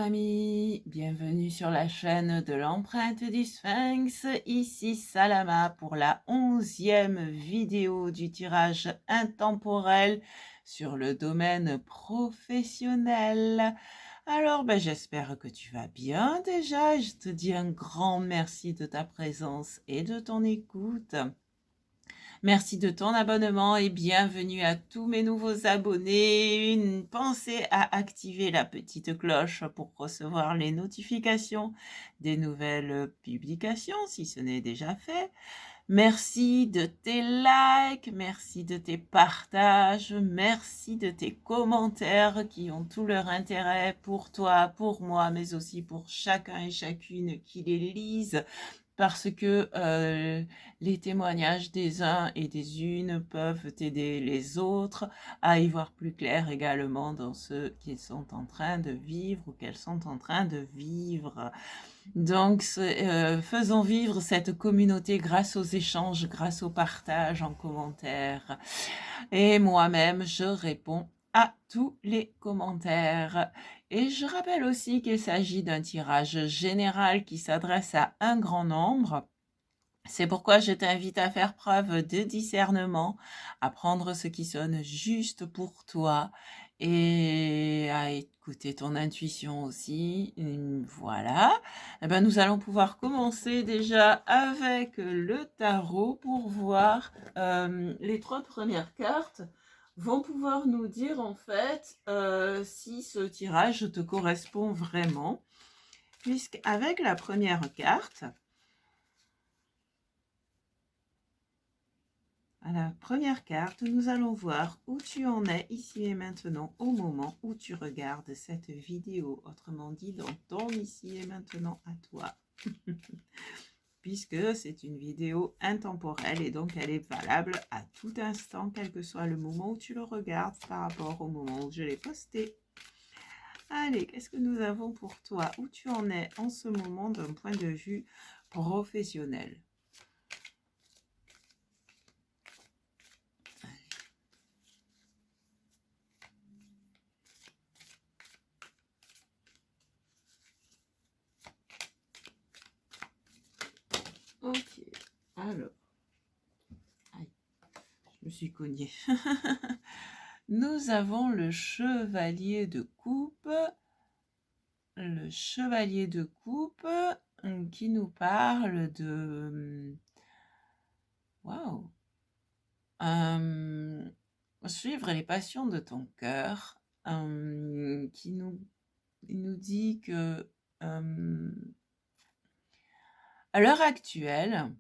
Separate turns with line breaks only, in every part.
amis, bienvenue sur la chaîne de l'empreinte du Sphinx. Ici Salama pour la 11e vidéo du tirage intemporel sur le domaine professionnel. Alors, j'espère que tu vas bien déjà. Je te dis un grand merci de ta présence et de ton écoute. Merci de ton abonnement et bienvenue à tous mes nouveaux abonnés. Pensez à activer la petite cloche pour recevoir les notifications des nouvelles publications si ce n'est déjà fait. Merci de tes likes, merci de tes partages, merci de tes commentaires qui ont tout leur intérêt pour toi, pour moi, mais aussi pour chacun et chacune qui les lise parce que les témoignages des uns et des unes peuvent aider les autres à y voir plus clair également dans ce qu'ils sont en train de vivre ou qu'elles sont en train de vivre. Donc, faisons vivre cette communauté grâce aux échanges, grâce au partage en commentaire. Et moi-même, je réponds à tous les commentaires. Et je rappelle aussi qu'il s'agit d'un tirage général qui s'adresse à un grand nombre. C'est pourquoi je t'invite à faire preuve de discernement, à prendre ce qui sonne juste pour toi et à écouter ton intuition aussi. Voilà. Nous allons pouvoir commencer déjà avec le tarot pour voir les 3 premières cartes vont pouvoir nous dire en fait si ce tirage te correspond vraiment, puisqu'avec la première carte, à la première carte, nous allons voir où tu en es ici et maintenant au moment où tu regardes cette vidéo, autrement dit dans ton ici et maintenant à toi. Puisque c'est une vidéo intemporelle et donc elle est valable à tout instant, quel que soit le moment où tu le regardes par rapport au moment où je l'ai posté. Allez, qu'est-ce que nous avons pour toi? Où tu en es en ce moment d'un point de vue professionnel? Ok, alors, aïe, je me suis cognée. Nous avons le chevalier de coupe. Le chevalier de coupe qui nous parle de... Waouh! Suivre les passions de ton cœur, qui nous dit que à l'heure actuelle,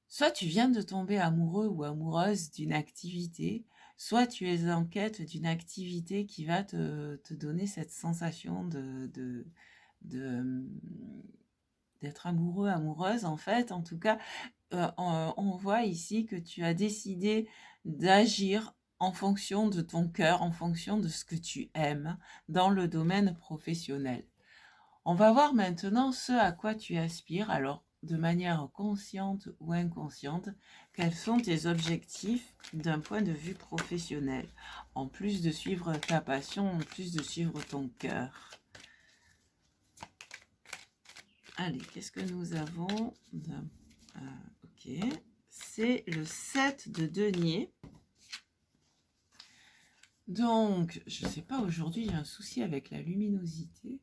soit tu viens de tomber amoureux ou amoureuse d'une activité, soit tu es en quête d'une activité qui va te donner cette sensation d'être amoureux, amoureuse en fait. En tout cas, on voit ici que tu as décidé d'agir en fonction de ton cœur, en fonction de ce que tu aimes dans le domaine professionnel. On va voir maintenant ce à quoi tu aspires, alors de manière consciente ou inconsciente, quels sont tes objectifs d'un point de vue professionnel, en plus de suivre ta passion, en plus de suivre ton cœur. Allez, qu'est-ce que nous avons? Ok, c'est le 7 de denier. Donc, je ne sais pas, aujourd'hui j'ai un souci avec la luminosité.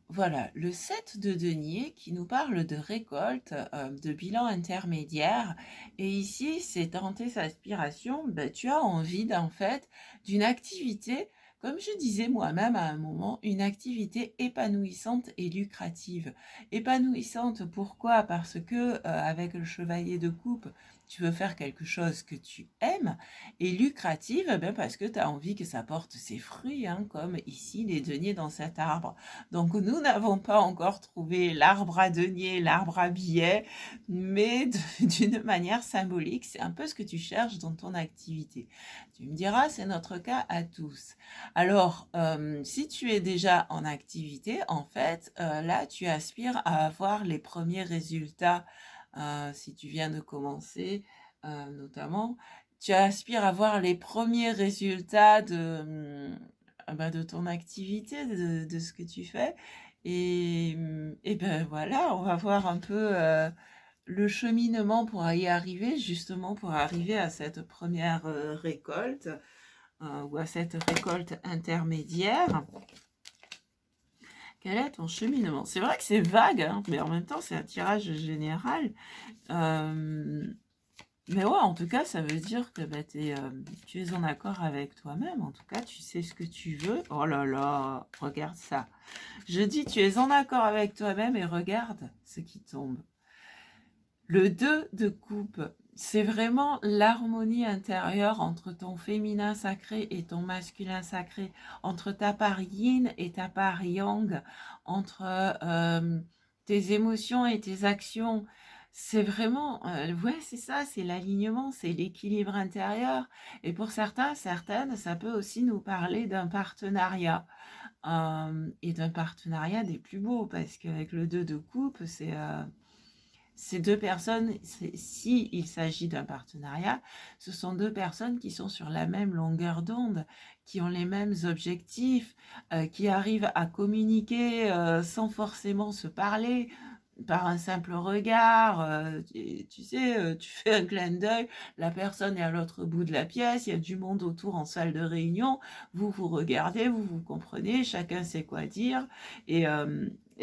Voilà, le 7 de denier qui nous parle de récolte, de bilan intermédiaire. Et ici, c'est dans tes aspirations, tu as envie en fait d'une activité, comme je disais moi-même à un moment, une activité épanouissante et lucrative. Épanouissante, pourquoi? Parce que avec le chevalier de coupe, tu veux faire quelque chose que tu aimes, et lucrative, parce que tu as envie que ça porte ses fruits, comme ici les deniers dans cet arbre. Donc, nous n'avons pas encore trouvé l'arbre à denier, l'arbre à billets, mais d'une manière symbolique, c'est un peu ce que tu cherches dans ton activité. Tu me diras, c'est notre cas à tous. Alors, si tu es déjà en activité, en fait, là, tu aspires à avoir les premiers résultats si tu viens de commencer. notamment, tu aspires à voir les premiers résultats de ton activité, de ce que tu fais. Et ben voilà, on va voir un peu le cheminement pour y arriver, justement pour arriver à cette première récolte ou à cette récolte intermédiaire. Quel est ton cheminement? C'est vrai que c'est vague, hein, mais en même temps, c'est un tirage général. Mais ouais, en tout cas, ça veut dire que tu es en accord avec toi-même. En tout cas, tu sais ce que tu veux. Oh là là, regarde ça. Je dis, tu es en accord avec toi-même et regarde ce qui tombe. Le 2 de coupe, c'est vraiment l'harmonie intérieure entre ton féminin sacré et ton masculin sacré, entre ta part yin et ta part yang, entre tes émotions et tes actions. C'est vraiment, ouais, c'est ça, c'est l'alignement, c'est l'équilibre intérieur. Et pour certains, certaines, ça peut aussi nous parler d'un partenariat. Et d'un partenariat des plus beaux, parce qu'avec le 2 de coupe, ces deux personnes, si il s'agit d'un partenariat, ce sont deux personnes qui sont sur la même longueur d'onde, qui ont les mêmes objectifs, qui arrivent à communiquer sans forcément se parler, par un simple regard. Tu sais, tu fais un clin d'œil, la personne est à l'autre bout de la pièce, il y a du monde autour en salle de réunion, vous vous regardez, vous vous comprenez, chacun sait quoi dire. Et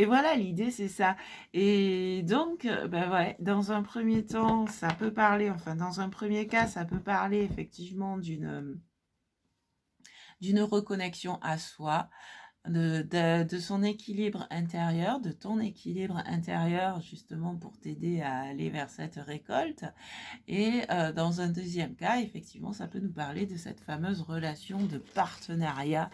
voilà, l'idée c'est ça. Et donc, ben ouais, dans un premier temps, ça peut parler, enfin dans un premier cas, ça peut parler effectivement d'une reconnexion à soi, de son équilibre intérieur, de ton équilibre intérieur, justement pour t'aider à aller vers cette récolte. Et dans un deuxième cas, effectivement, ça peut nous parler de cette fameuse relation de partenariat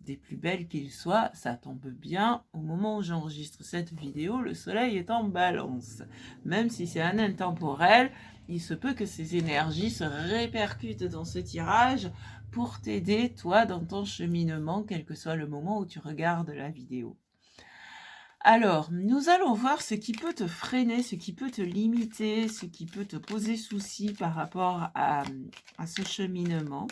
des plus belles qu'il soit. Ça tombe bien, au moment où j'enregistre cette vidéo, le soleil est en balance. Même si c'est un intemporel, il se peut que ces énergies se répercutent dans ce tirage pour t'aider, toi, dans ton cheminement, quel que soit le moment où tu regardes la vidéo. Alors, nous allons voir ce qui peut te freiner, ce qui peut te limiter, ce qui peut te poser souci par rapport à ce cheminement.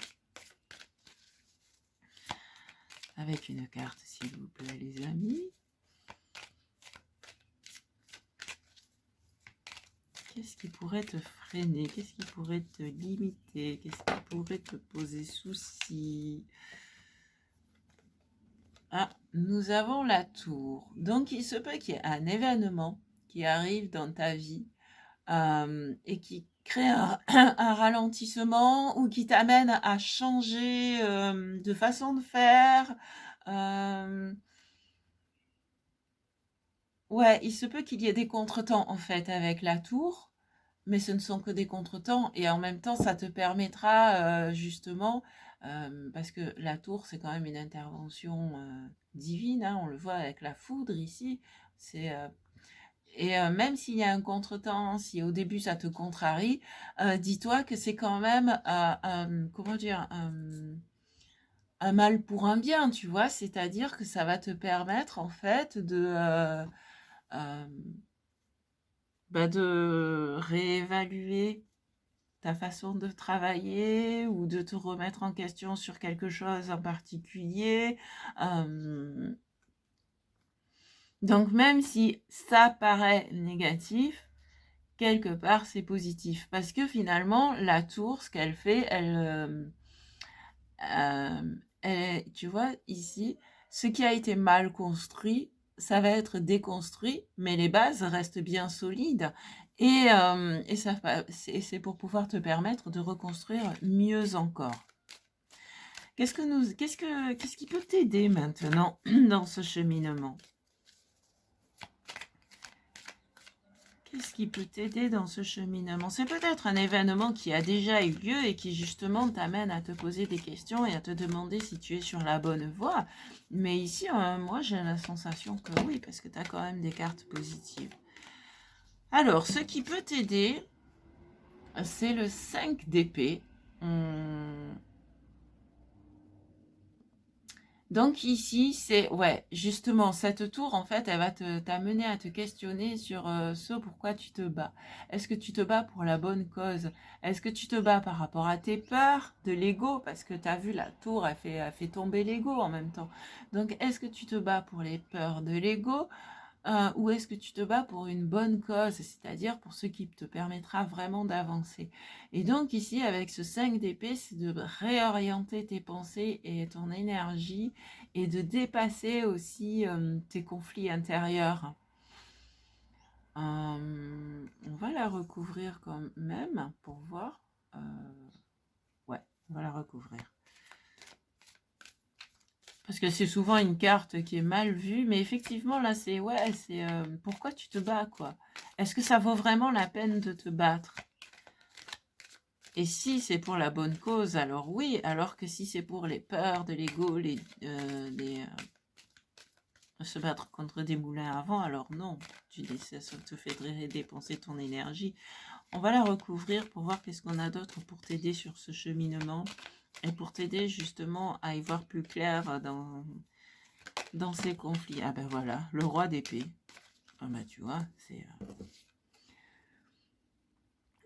Avec une carte, s'il vous plaît, les amis. Qu'est-ce qui pourrait te freiner? Qu'est-ce qui pourrait te limiter? Qu'est-ce qui pourrait te poser souci? Ah, nous avons la tour. Donc, il se peut qu'il y ait un événement qui arrive dans ta vie et qui crée un ralentissement ou qui t'amène à changer de façon de faire. Ouais, il se peut qu'il y ait des contretemps en fait avec la tour, mais ce ne sont que des contretemps et en même temps ça te permettra justement, parce que la tour c'est quand même une intervention divine, hein, on le voit avec la foudre ici, même s'il y a un contretemps, si au début ça te contrarie, dis-toi que c'est quand même comment dire, un mal pour un bien, tu vois, c'est-à-dire que ça va te permettre en fait euh, de réévaluer ta façon de travailler ou de te remettre en question sur quelque chose en particulier. Donc même si ça paraît négatif, quelque part c'est positif. Parce que finalement, la tour, ce qu'elle fait, tu vois, ici, ce qui a été mal construit, ça va être déconstruit, mais les bases restent bien solides. Et c'est pour pouvoir te permettre de reconstruire mieux encore. Qu'est-ce qui peut t'aider maintenant dans ce cheminement? Qu'est-ce qui peut t'aider dans ce cheminement? C'est peut-être un événement qui a déjà eu lieu et qui justement t'amène à te poser des questions et à te demander si tu es sur la bonne voie. Mais ici, moi, j'ai la sensation que oui, parce que tu as quand même des cartes positives. Alors, ce qui peut t'aider, c'est le 5 d'épée. Donc ici, c'est ouais, justement, cette tour, en fait, elle va t'amener à te questionner sur ce pourquoi tu te bats. Est-ce que tu te bats pour la bonne cause? Est-ce que tu te bats par rapport à tes peurs, de l'ego? Parce que tu as vu, la tour, elle fait tomber l'ego en même temps. Donc, est-ce que tu te bats pour les peurs de l'ego? Ou est-ce que tu te bats pour une bonne cause, c'est-à-dire pour ce qui te permettra vraiment d'avancer? Et donc ici, avec ce 5 d'épée, c'est de réorienter tes pensées et ton énergie et de dépasser aussi tes conflits intérieurs. On va la recouvrir quand même pour voir. Ouais, on va la recouvrir. Parce que c'est souvent une carte qui est mal vue, mais effectivement, là, c'est ouais, c'est pourquoi tu te bats, quoi. Est-ce que ça vaut vraiment la peine de te battre? Et si c'est pour la bonne cause, alors oui, alors que si c'est pour les peurs de l'ego, se battre contre des moulins à vent, alors non, ça te fait dépenser ton énergie. On va la recouvrir pour voir qu'est-ce qu'on a d'autre pour t'aider sur ce cheminement et pour t'aider justement à y voir plus clair dans ces conflits. Ah ben voilà, le roi d'épée. Ah ben tu vois, c'est...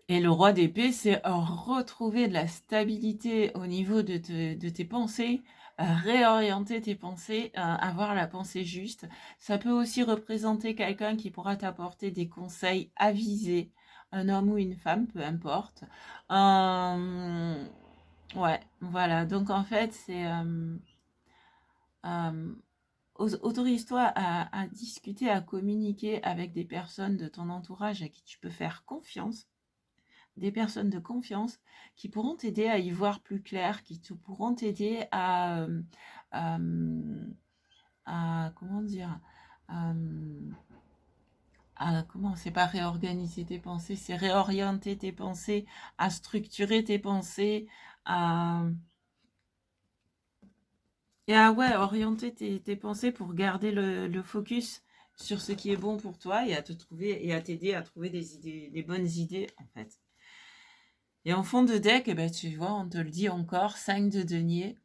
Et le roi d'épée, c'est retrouver de la stabilité au niveau de tes pensées, réorienter tes pensées, avoir la pensée juste. Ça peut aussi représenter quelqu'un qui pourra t'apporter des conseils avisés, un homme ou une femme, peu importe. Ouais, voilà. Donc en fait, c'est... autorise-toi à discuter, à communiquer avec des personnes de ton entourage à qui tu peux faire confiance, des personnes de confiance qui pourront t'aider à y voir plus clair, qui pourront t'aider comment dire, comment, c'est pas réorganiser tes pensées, c'est réorienter tes pensées, à structurer tes pensées, et ouais, orienter tes pensées pour garder le focus sur ce qui est bon pour toi et à te trouver et à t'aider à trouver des idées, des bonnes idées en fait. Et en fond de deck, eh ben, tu vois, on te le dit encore, 5 de denier,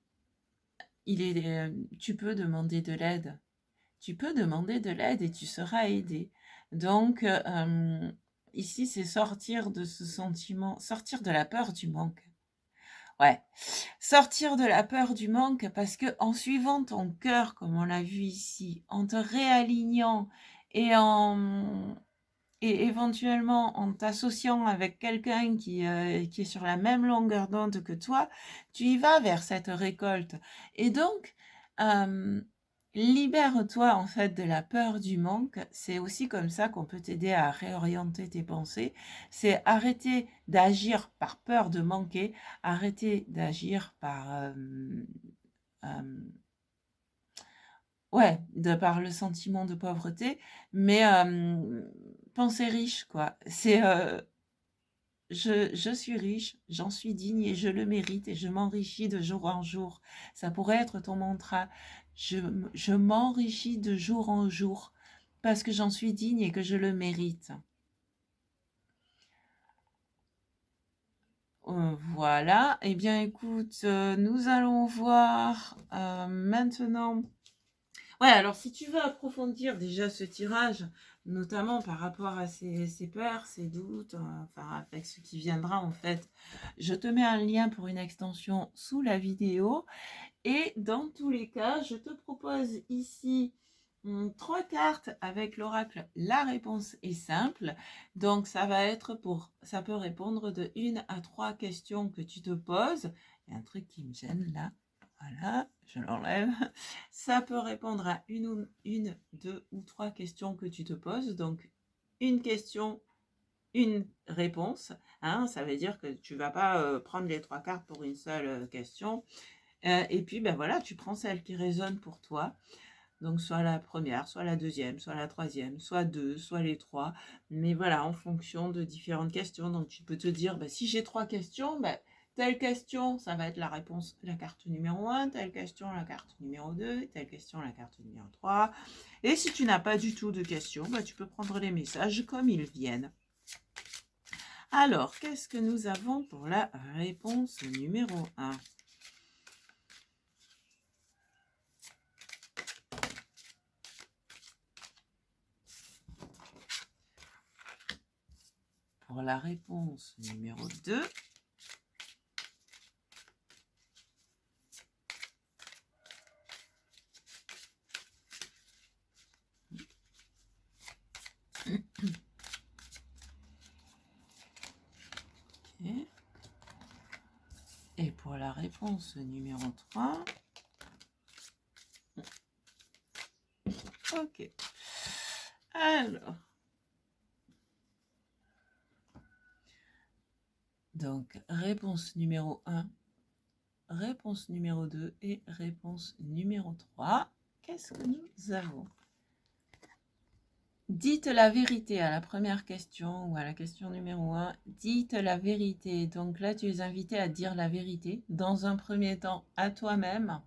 tu peux demander de l'aide. Tu peux demander de l'aide et tu seras aidé. Donc, ici, c'est sortir de ce sentiment, sortir de la peur du manque. Ouais, sortir de la peur du manque parce que en suivant ton cœur, comme on l'a vu ici, en te réalignant et et éventuellement en t'associant avec quelqu'un qui est sur la même longueur d'onde que toi, tu y vas vers cette récolte. Et donc, libère-toi en fait de la peur du manque. C'est aussi comme ça qu'on peut t'aider à réorienter tes pensées. C'est arrêter d'agir par peur de manquer, arrêter d'agir ouais, par le sentiment de pauvreté, mais penser riche, quoi. C'est je suis riche, j'en suis digne et je le mérite et je m'enrichis de jour en jour. Ça pourrait être ton mantra. Je m'enrichis de jour en jour parce que j'en suis digne et que je le mérite. Voilà. Eh bien, écoute, nous allons voir maintenant. Ouais, alors si tu veux approfondir déjà ce tirage, notamment par rapport à ces peurs, ces doutes, enfin avec ce qui viendra en fait, je te mets un lien pour une extension sous la vidéo. Et dans tous les cas, je te propose ici 3 cartes avec l'oracle La réponse est simple. Donc ça va être ça peut répondre de 1 à 3 questions que tu te poses. Il y a un truc qui me gêne là. Voilà, je l'enlève. Ça peut répondre à une, 2 ou 3 questions que tu te poses. Donc, une question, une réponse. Hein, ça veut dire que tu ne vas pas prendre les 3 cartes pour une seule question. Et puis, ben voilà, tu prends celle qui résonne pour toi. Donc, soit la première, soit la deuxième, soit la troisième, soit 2, soit les 3. Mais voilà, en fonction de différentes questions. Donc, tu peux te dire, ben, si j'ai 3 questions, ben, telle question, ça va être la réponse, la carte numéro 1, telle question, la carte numéro 2, telle question, la carte numéro 3. Et si tu n'as pas du tout de questions, ben, tu peux prendre les messages comme ils viennent. Alors, qu'est-ce que nous avons pour la réponse numéro 1 ? pour la réponse numéro 2, okay. Et pour la réponse numéro 3, ok. Alors, donc réponse numéro 1, réponse numéro 2 et réponse numéro 3. Qu'est-ce que nous avons? Dites la vérité à la première question ou à la question numéro 1. Dites la vérité. Donc là, tu es invité à dire la vérité. Dans un premier temps, à toi-même.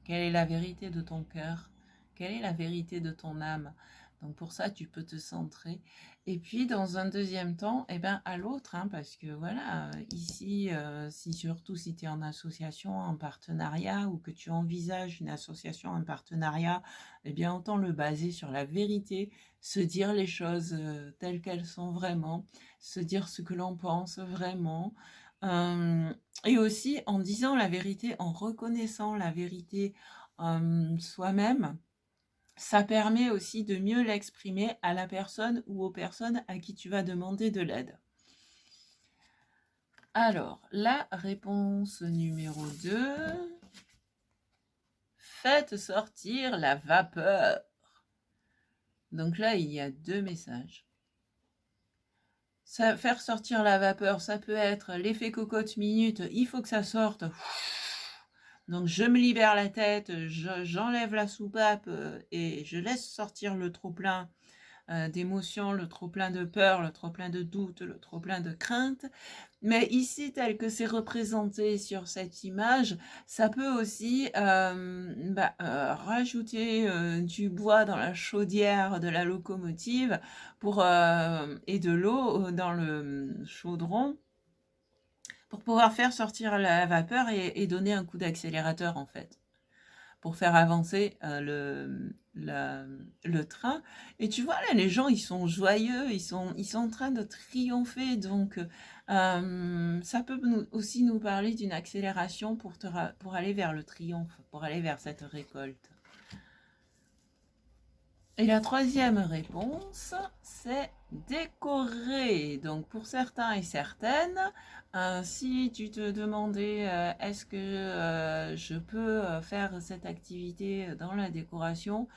Quelle est la vérité de ton cœur? Quelle est la vérité de ton âme? Donc pour ça, tu peux te centrer. Et puis dans un deuxième temps, eh ben, à l'autre, hein, parce que voilà, ici, surtout si tu es en association, en partenariat, ou que tu envisages une association, un partenariat, eh bien autant le baser sur la vérité, se dire les choses telles qu'elles sont vraiment, se dire ce que l'on pense vraiment, et aussi en disant la vérité, en reconnaissant la vérité soi-même. Ça permet aussi de mieux l'exprimer à la personne ou aux personnes à qui tu vas demander de l'aide. Alors, la réponse numéro 2. Faites sortir la vapeur. Donc là, il y a 2 messages. Faire sortir la vapeur, ça peut être l'effet cocotte minute, il faut que ça sorte. Donc je me libère la tête, j'enlève la soupape et je laisse sortir le trop-plein d'émotions, le trop-plein de peur, le trop-plein de doute, le trop-plein de crainte. Mais ici, tel que c'est représenté sur cette image, ça peut aussi rajouter du bois dans la chaudière de la locomotive et de l'eau dans le chaudron pour pouvoir faire sortir la vapeur et donner un coup d'accélérateur en fait, pour faire avancer le train. Et tu vois, là, les gens, ils sont joyeux, ils sont en train de triompher. Donc, ça peut aussi nous parler d'une accélération pour aller vers le triomphe, pour aller vers cette récolte. Et la troisième réponse, c'est décorer. Donc, pour certains et certaines, si tu te demandais est-ce que je peux faire cette activité dans la décoration,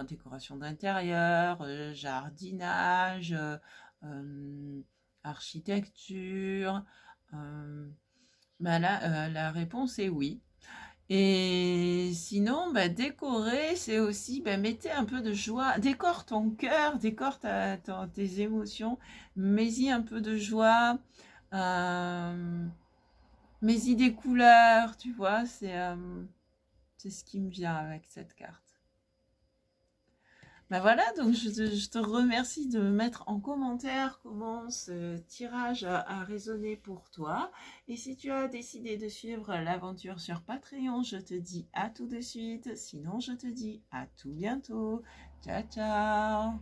décoration d'intérieur, jardinage, architecture, la réponse est oui. Et sinon, décorer, c'est aussi, mettez un peu de joie, décore ton cœur, décore tes émotions, mets-y un peu de joie, mets-y des couleurs, tu vois, c'est ce qui me vient avec cette carte. Voilà, donc je te remercie de mettre en commentaire comment ce tirage a résonné pour toi. Et si tu as décidé de suivre l'aventure sur Patreon, je te dis à tout de suite. Sinon, je te dis à tout bientôt. Ciao, ciao!